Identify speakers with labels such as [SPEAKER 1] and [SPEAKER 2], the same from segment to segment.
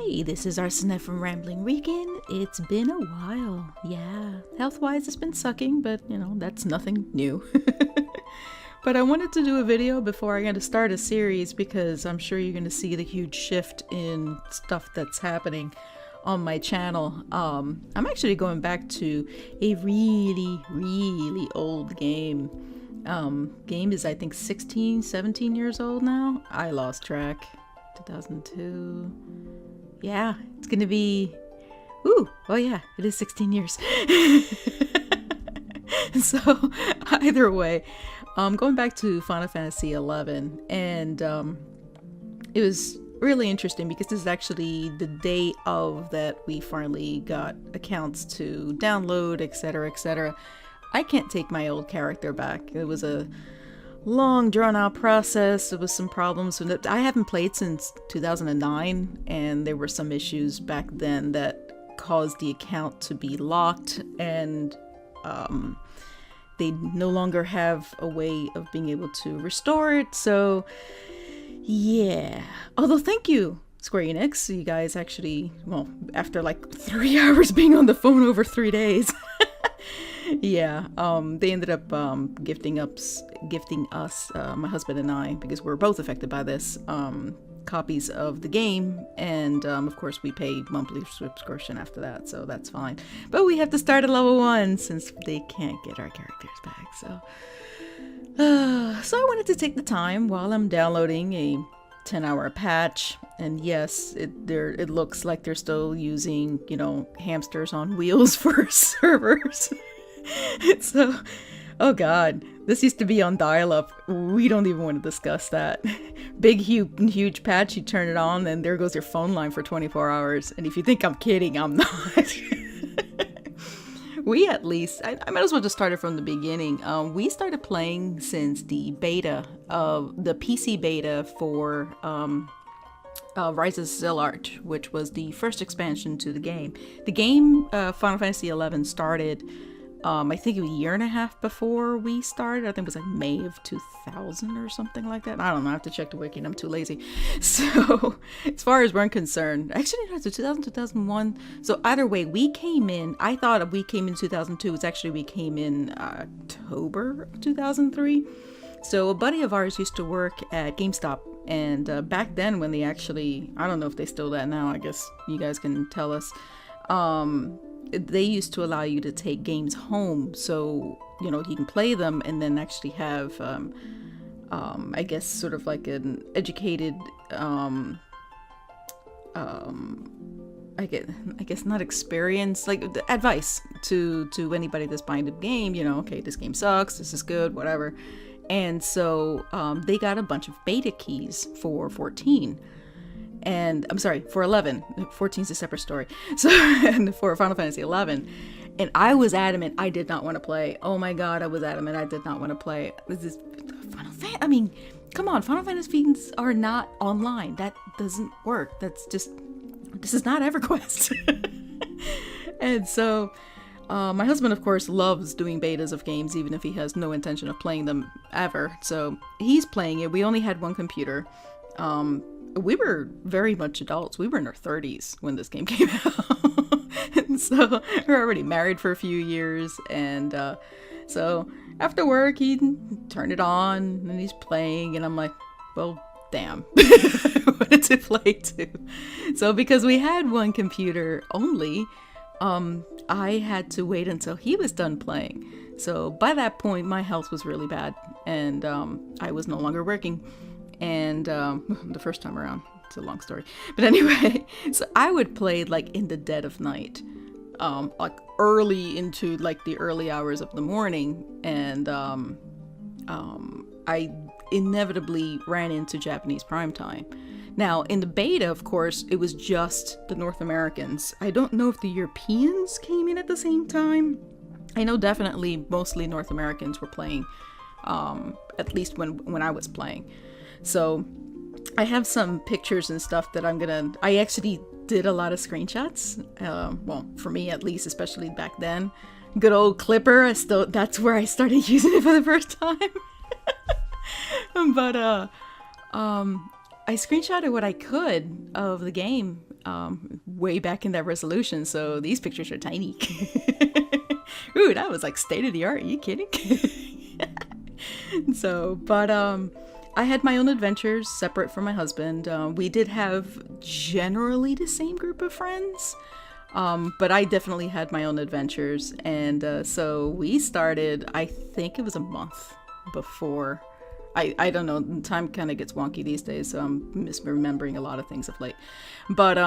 [SPEAKER 1] Hey, this is Arsenet from Rambling Rican. It's been a while. Yeah, health-wise it's been sucking, but that's nothing new. But I wanted to do a video before I got to start a series because I'm sure you're going to see the huge shift in stuff that's happening on my channel. I'm actually going back to a really old game. Game is I think 16, 17 years old now. I lost track. 2002. Yeah, it's gonna be, oh yeah, it is 16 years. So either way, going back to Final Fantasy XI, and it was really interesting because this is actually the day of that we finally got accounts to download, etc, etc. I can't take my old character back. It was a long drawn-out process. There was some problems with it. I haven't played since 2009, and there were some issues back then that caused the account to be locked, and they no longer have a way of being able to restore it. So yeah, although thank you Square Enix, you guys actually, well, after like 3 hours being on the phone over 3 days, yeah, they ended up gifting us, my husband and I, because we're both affected by this, copies of the game, and of course we pay monthly subscription after that, so that's fine. But we have to start at level 1 since they can't get our characters back. So I wanted to take the time while I'm downloading a 10-hour patch, and yes, it looks like they're still using, hamsters on wheels for servers. So, oh god, this used to be on dial-up. We don't even want to discuss that. Big, huge patch, you turn it on, and there goes your phone line for 24 hours. And if you think I'm kidding, I'm not. We at least, I might as well just start it from the beginning. We started playing since the beta, the PC beta for Rise of Zillart, which was the first expansion to the game. The game, Final Fantasy XI, started I think a year and a half before we started. I think it was like May of 2000 or something like that. I don't know. I have to check the wiki and I'm too lazy. So as far as we're concerned, actually no, it's 2000, 2001. So either way, we came in, I thought we came in 2002. It's actually we came in October of 2003. So a buddy of ours used to work at GameStop. And back then when they actually, I don't know if they still that now, I guess you guys can tell us. They used to allow you to take games home, so you can play them and then actually have I guess sort of like an educated I guess not experience, like advice to anybody that's buying the game, okay, this game sucks, this is good, whatever. And so they got a bunch of beta keys for 14. And I'm sorry, for 11. 14 is a separate story. So, and for Final Fantasy 11, and I was adamant I did not want to play. Oh my god, I was adamant I did not want to play. This is Final Fantasy. I mean, come on, Final Fantasy feeds are not online. That doesn't work. That's just, this is not EverQuest. And so, my husband, of course, loves doing betas of games, even if he has no intention of playing them ever. So he's playing it. We only had one computer. We were very much adults. We were in our 30s when this game came out. And so we're already married for a few years. And so after work, he turned it on and he's playing. And I'm like, well, damn. What to play to? So because we had one computer only, I had to wait until he was done playing. So by that point, my health was really bad. And I was no longer working. And the first time around, it's a long story, but anyway, so I would play like in the dead of night, like early into like the early hours of the morning, and I inevitably ran into Japanese prime time. Now in the beta, of course, it was just the North Americans. I don't know if the Europeans came in at the same time. I know definitely mostly North Americans were playing, at least when I was playing. So I have some pictures and stuff that I actually did a lot of screenshots. Well, for me at least, especially back then. Good old Clipper, that's where I started using it for the first time. But I screenshotted what I could of the game way back in that resolution. So these pictures are tiny. Ooh, that was like state of the art. Are you kidding? So, but I had my own adventures separate from my husband. We did have generally the same group of friends, but I definitely had my own adventures. And so we started, I think it was a month before. I don't know, time kind of gets wonky these days, so I'm misremembering a lot of things of late. But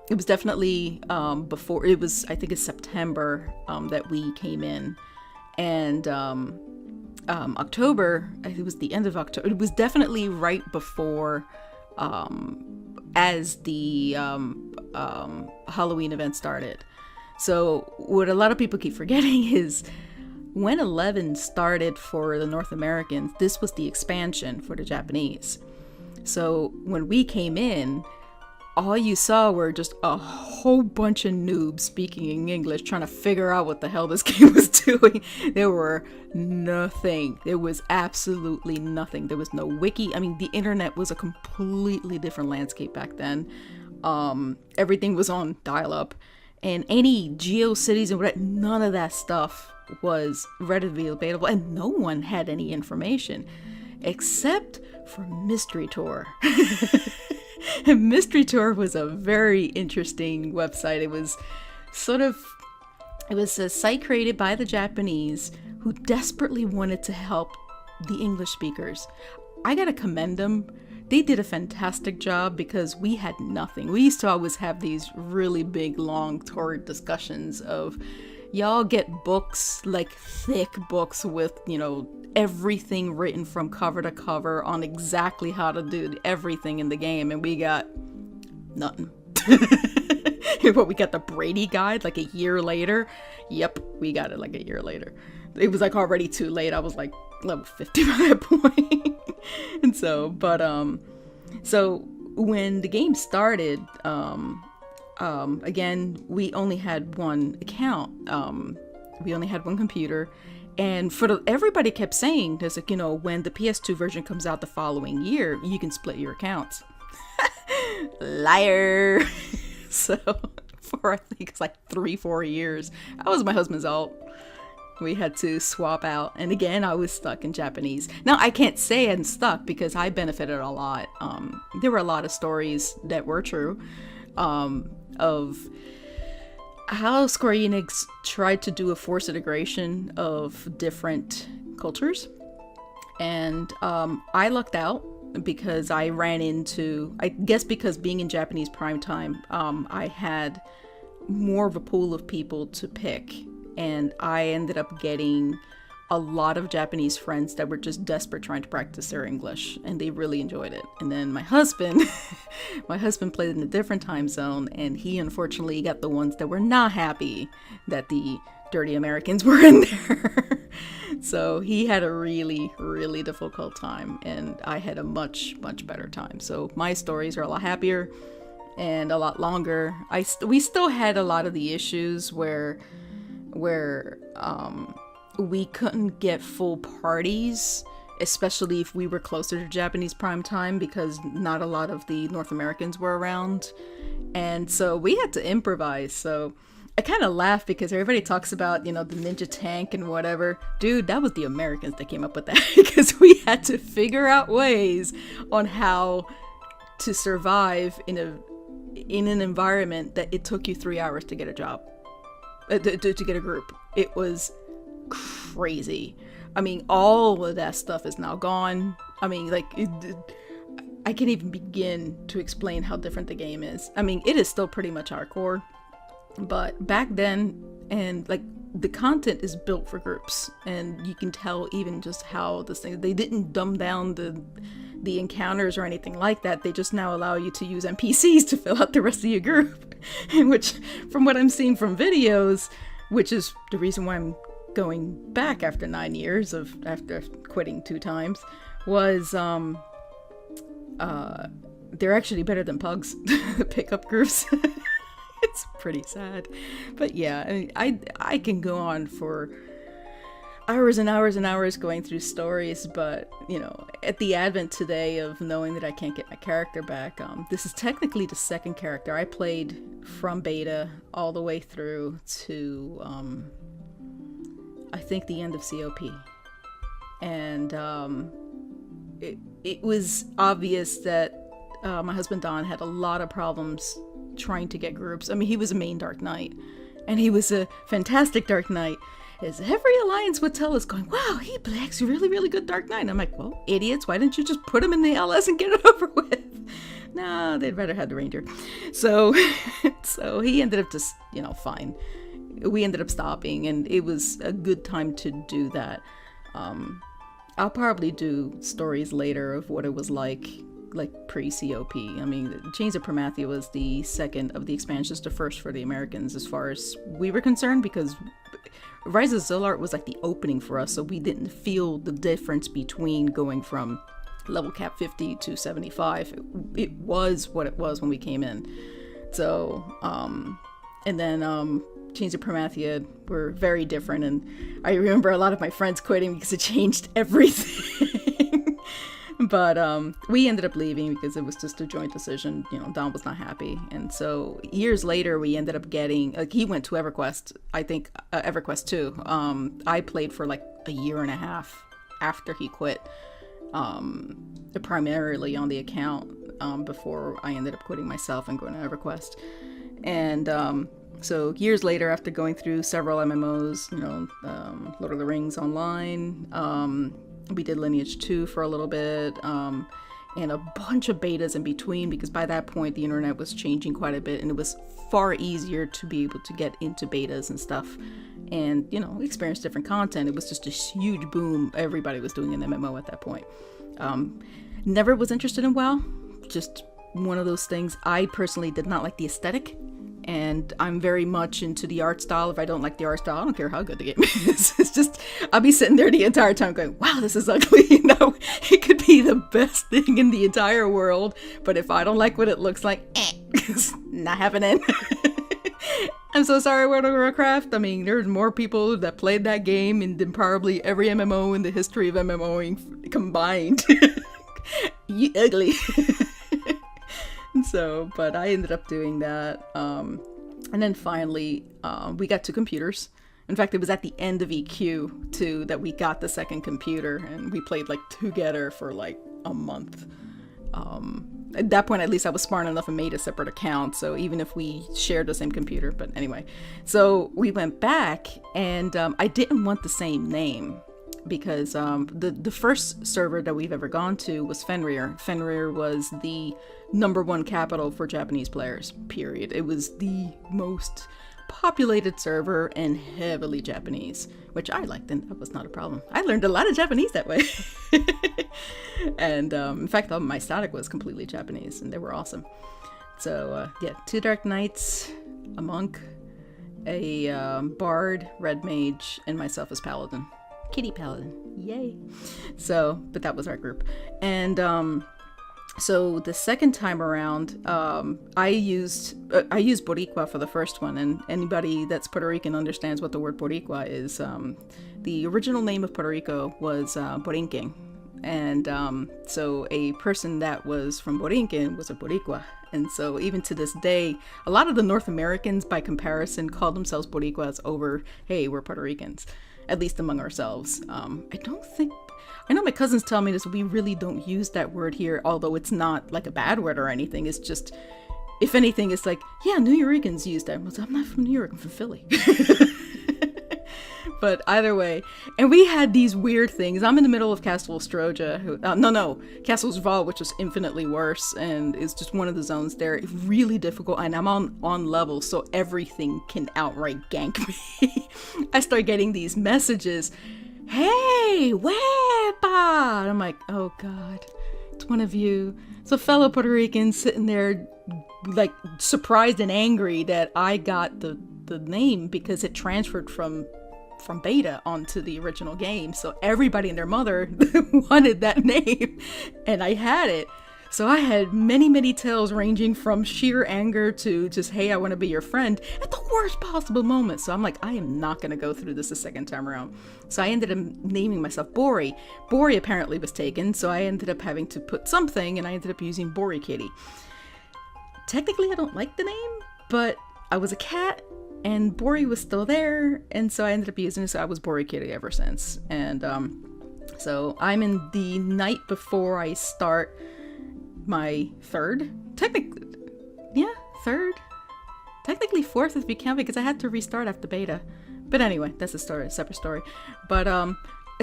[SPEAKER 1] it was definitely before, it was, I think it's September that we came in. And October, it was the end of October, it was definitely right before as the Halloween event started. So what a lot of people keep forgetting is when 11 started for the North Americans, this was the expansion for the Japanese. So when we came in, all you saw were just a whole bunch of noobs speaking in English, trying to figure out what the hell this game was doing. There were nothing. There was absolutely nothing. There was no wiki. I mean, the internet was a completely different landscape back then. Everything was on dial-up. And any GeoCities and whatever, none of that stuff was readily available, and no one had any information except for Mystery Tour. And Mystery Tour was a very interesting website. It was a site created by the Japanese who desperately wanted to help the English speakers. I gotta commend them. They did a fantastic job because we had nothing. We used to always have these really big, long, torrid discussions of, y'all get books, like thick books with, everything written from cover to cover on exactly how to do everything in the game, and we got nothing. But we got the Brady guide like a year later. Yep, we got it like a year later. It was like already too late. I was like level 50 by that point. And so, but so when the game started, again, we only had one account. We only had one computer, and everybody kept saying, there's like, when the PS2 version comes out the following year, you can split your accounts. Liar. So for I think it's like 3-4 years, that was my husband's alt. We had to swap out, and again, I was stuck in Japanese. Now, I can't say I'm stuck because I benefited a lot. There were a lot of stories that were true. Of how Square Enix tried to do a forced integration of different cultures. And I lucked out because I ran into, I guess because being in Japanese primetime, I had more of a pool of people to pick. And I ended up getting a lot of Japanese friends that were just desperate trying to practice their English, and they really enjoyed it. And then my husband played in a different time zone, and he unfortunately got the ones that were not happy that the dirty Americans were in there. So he had a really, really difficult time, and I had a much, much better time. So my stories are a lot happier and a lot longer. We still had a lot of the issues where we couldn't get full parties, especially if we were closer to Japanese prime time, because not a lot of the North Americans were around. And so we had to improvise. So I kind of laugh because everybody talks about, the ninja tank and whatever. Dude, that was the Americans that came up with that because we had to figure out ways on how to survive in an environment that it took you 3 hours to get a job, to get a group. It was crazy. I mean, all of that stuff is now gone. I mean, I can't even begin to explain how different the game is. I mean, it is still pretty much hardcore, but back then, and the content is built for groups, and you can tell even just how this thing, they didn't dumb down the encounters or anything like that. They just now allow you to use NPCs to fill out the rest of your group, which, from what I'm seeing from videos, which is the reason why I'm going back after 9 years after quitting 2 times, was they're actually better than pugs. The pickup groups. It's pretty sad, but yeah, I can go on for hours and hours and hours going through stories, but you know, at the advent today of knowing that I can't get my character back, this is technically the second character I played from beta all the way through to I think the end of COP. And it was obvious that my husband Don had a lot of problems trying to get groups. I mean, he was a main Dark Knight, and he was a fantastic Dark Knight, as every alliance would tell us, going, wow, he plays really, really good Dark Knight. And I'm like, well, idiots, why didn't you just put him in the LS and get it over with? No, they'd rather have the Ranger. So, so he ended up just, you know, fine. We ended up stopping, and it was a good time to do that. I'll probably do stories later of what it was like pre-COP. I mean, Chains of Promathia was the second of the expansions, the first for the Americans as far as we were concerned, because Rise of Zilart was like the opening for us, so we didn't feel the difference between going from level cap 50 to 75. It was what it was when we came in. So, and then Chains of Promathia were very different, and I remember a lot of my friends quitting because it changed everything. But we ended up leaving because it was just a joint decision. You know, Don was not happy, and so years later we ended up getting, like, he went to EverQuest. I think EverQuest 2. I played for like a year and a half after he quit, primarily on the account, before I ended up quitting myself and going to EverQuest. And so years later, after going through several MMOs, you know, Lord of the Rings Online, we did Lineage 2 for a little bit, and a bunch of betas in between, because by that point the internet was changing quite a bit, and it was far easier to be able to get into betas and stuff and, you know, experience different content. It was just a huge boom. Everybody was doing an MMO at that point. Never was interested in WoW. Just one of those things. I personally did not like the aesthetic, and I'm very much into the art style. If I don't like the art style, I don't care how good the game is. It's just, I'll be sitting there the entire time going, wow, this is ugly. You know, it could be the best thing in the entire world, but if I don't like what it looks like, it's not happening. I'm so sorry, World of Warcraft. I mean, there's more people that played that game than probably every MMO in the history of MMOing combined. You ugly. So, but I ended up doing that. And then finally, we got 2 computers. In fact, it was at the end of EQ too that we got the second computer, and we played like together for like a month. At that point, at least I was smart enough and made a separate account, so even if we shared the same computer, but anyway. So we went back, and I didn't want the same name, because the first server that we've ever gone to was Fenrir. Fenrir was the #1 capital for Japanese players, period. It was the most populated server and heavily Japanese, which I liked, and that was not a problem. I learned a lot of Japanese that way. And in fact, my static was completely Japanese, and they were awesome. So yeah, 2 Dark Knights, a monk, a bard, red mage, and myself as paladin. Kitty paladin, yay. So, but that was our group. And so the second time around, I used Boricua for the first one, and anybody that's Puerto Rican understands what the word Boricua is. The original name of Puerto Rico was Borinquen, and so a person that was from Borinquen was a Boricua. And so even to this day, a lot of the North Americans, by comparison, call themselves Boricuas over, hey, we're Puerto Ricans, at least among ourselves. I know my cousins tell me this, we really don't use that word here, although it's not like a bad word or anything. It's just, if anything, it's like, yeah, New Yorkers use that. I'm not from New York, I'm from Philly. But either way, and we had these weird things. I'm in the middle of Castle Ostroja, Castle Zval, which was infinitely worse, and it's just one of the zones there. It's really difficult, and I'm on level, so everything can outright gank me. I start getting these messages, hey, wepa! And I'm like, oh god, it's one of you. It's a fellow Puerto Rican sitting there, like, surprised and angry that I got the name, because it transferred from beta onto the original game, so everybody and their mother wanted that name, and I had it. So I had many tales ranging from sheer anger to just, hey, I want to be your friend at the worst possible moment. So I'm like, I am not going to go through this a second time around. So I ended up naming myself Bori. Bori apparently was taken, so I ended up having to put something, and I ended up using Bori Kitty. Technically, I don't like the name, but I was a cat, and Bori was still there, and so I ended up using it, so I was Bori Kitty ever since. And so I'm in the night before I start my third, technically fourth if you count, because I had to restart after beta. But anyway, that's a separate story. But I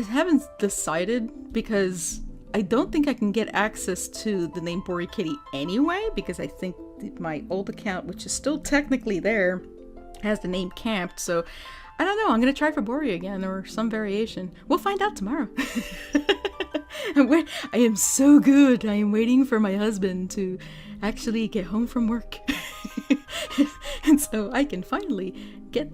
[SPEAKER 1] haven't decided, because I don't think I can get access to the name Bori Kitty anyway, because I think my old account, which is still technically there, has the name camped. So I don't know, I'm gonna try for Bori again, or some variation. We'll find out tomorrow. I am so good. I am waiting for my husband to actually get home from work. And so I can finally get,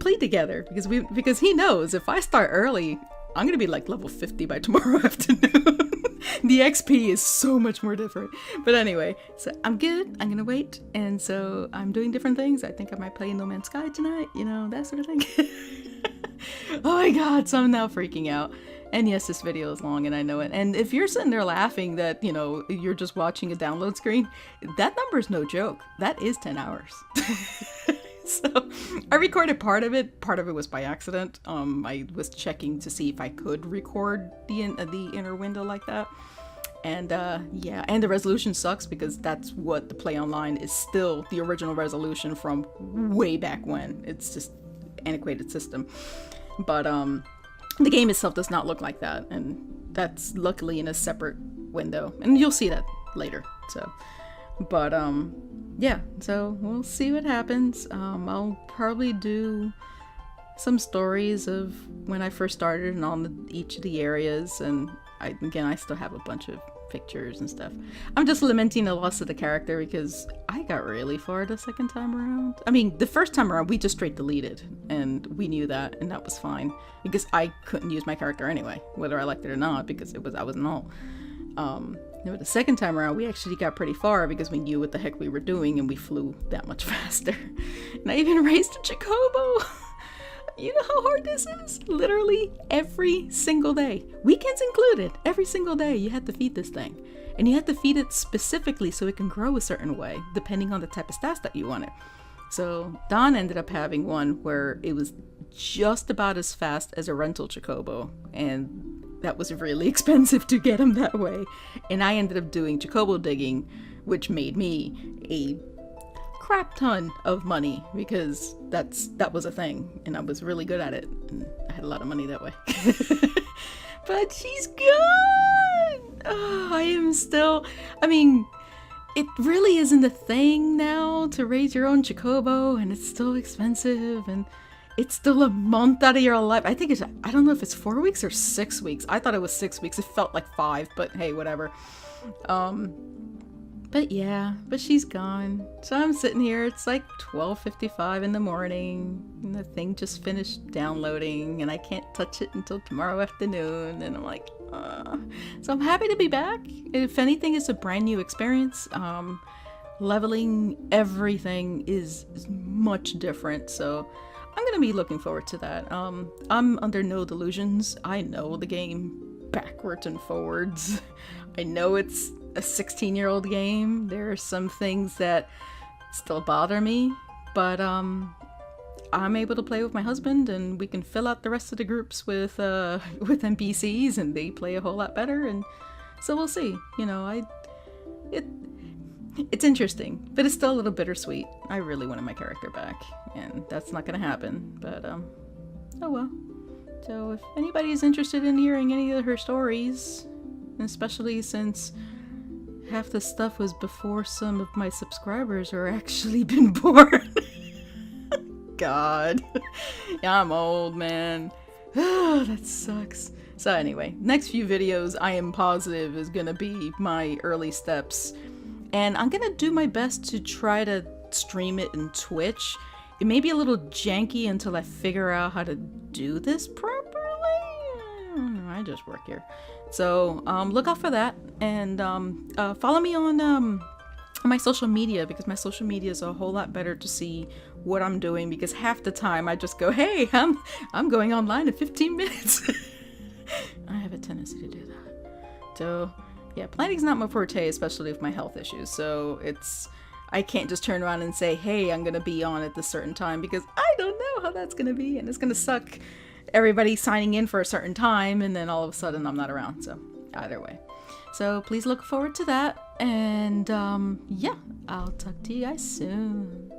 [SPEAKER 1] play together, because he knows if I start early, I'm gonna be like level 50 by tomorrow afternoon. The XP is so much more different. But anyway, so I'm good. I'm gonna wait. And so I'm doing different things. I think I might play No Man's Sky tonight, that sort of thing. Oh my god, so I'm now freaking out. And yes, this video is long and I know it. And if you're sitting there laughing that, you're just watching a download screen, that number is no joke. That is 10 hours. So I recorded part of it. Part of it was by accident. I was checking to see if I could record the inner window like that. And yeah, and the resolution sucks, because that's what the Play Online is, still the original resolution from way back when. It's just antiquated system. But the game itself does not look like that, and that's luckily in a separate window, and you'll see that later. So, but yeah, so we'll see what happens. I'll probably do some stories of when I first started and on each of the areas, and I still have a bunch of pictures and stuff. I'm just lamenting the loss of the character, because I got really far the second time around. I mean, the first time around we just straight deleted, and we knew that, and that was fine, because I couldn't use my character anyway, whether I liked it or not, because I was null. The second time around we actually got pretty far, because we knew what the heck we were doing, and we flew that much faster. And I even raised a Chocobo. You know how hard this is? Literally every single day, weekends included, every single day you had to feed this thing. And you had to feed it specifically so it can grow a certain way, depending on the type of stats that you wanted. So Don ended up having one where it was just about as fast as a rental Chocobo, and that was really expensive to get him that way. And I ended up doing Chocobo digging, which made me a crap ton of money, because that was a thing, and I was really good at it, and I had a lot of money that way. But she's gone. Oh, it really isn't a thing now to raise your own Chocobo, and it's still expensive, and it's still a month out of your life. I don't know if it's 4 weeks or 6 weeks. I thought it was 6 weeks. It felt like 5, but hey, whatever. But yeah, but she's gone. So I'm sitting here, it's like 12:55 in the morning, and the thing just finished downloading, and I can't touch it until tomorrow afternoon, and I'm like, So I'm happy to be back. If anything, it's a brand new experience. Leveling everything is much different, so I'm gonna be looking forward to that. I'm under no delusions. I know the game backwards and forwards. I know it's a 16-year-old game. There are some things that still bother me, but I'm able to play with my husband, and we can fill out the rest of the groups with NPCs, and they play a whole lot better, and so we'll see. It's interesting, but it's still a little bittersweet. I really wanted my character back, and that's not gonna happen, but oh well. So if anybody's interested in hearing any of her stories, especially since half the stuff was before some of my subscribers are actually been born. God. Yeah, I'm old, man. That sucks. So anyway, next few videos I am positive is gonna be my early steps. And I'm gonna do my best to try to stream it in Twitch. It may be a little janky until I figure out how to do this properly. I just work here. So look out for that. And follow me on my social media, because my social media is a whole lot better to see what I'm doing, because half the time I just go, hey, I'm going online in 15 minutes. I have a tendency to do that. So yeah, planning's not my forte, especially with my health issues. So I can't just turn around and say, hey, I'm gonna be on at this certain time, because I don't know how that's gonna be, and it's gonna suck everybody signing in for a certain time, and then all of a sudden I'm not around. So either way. So please look forward to that. And yeah, I'll talk to you guys soon.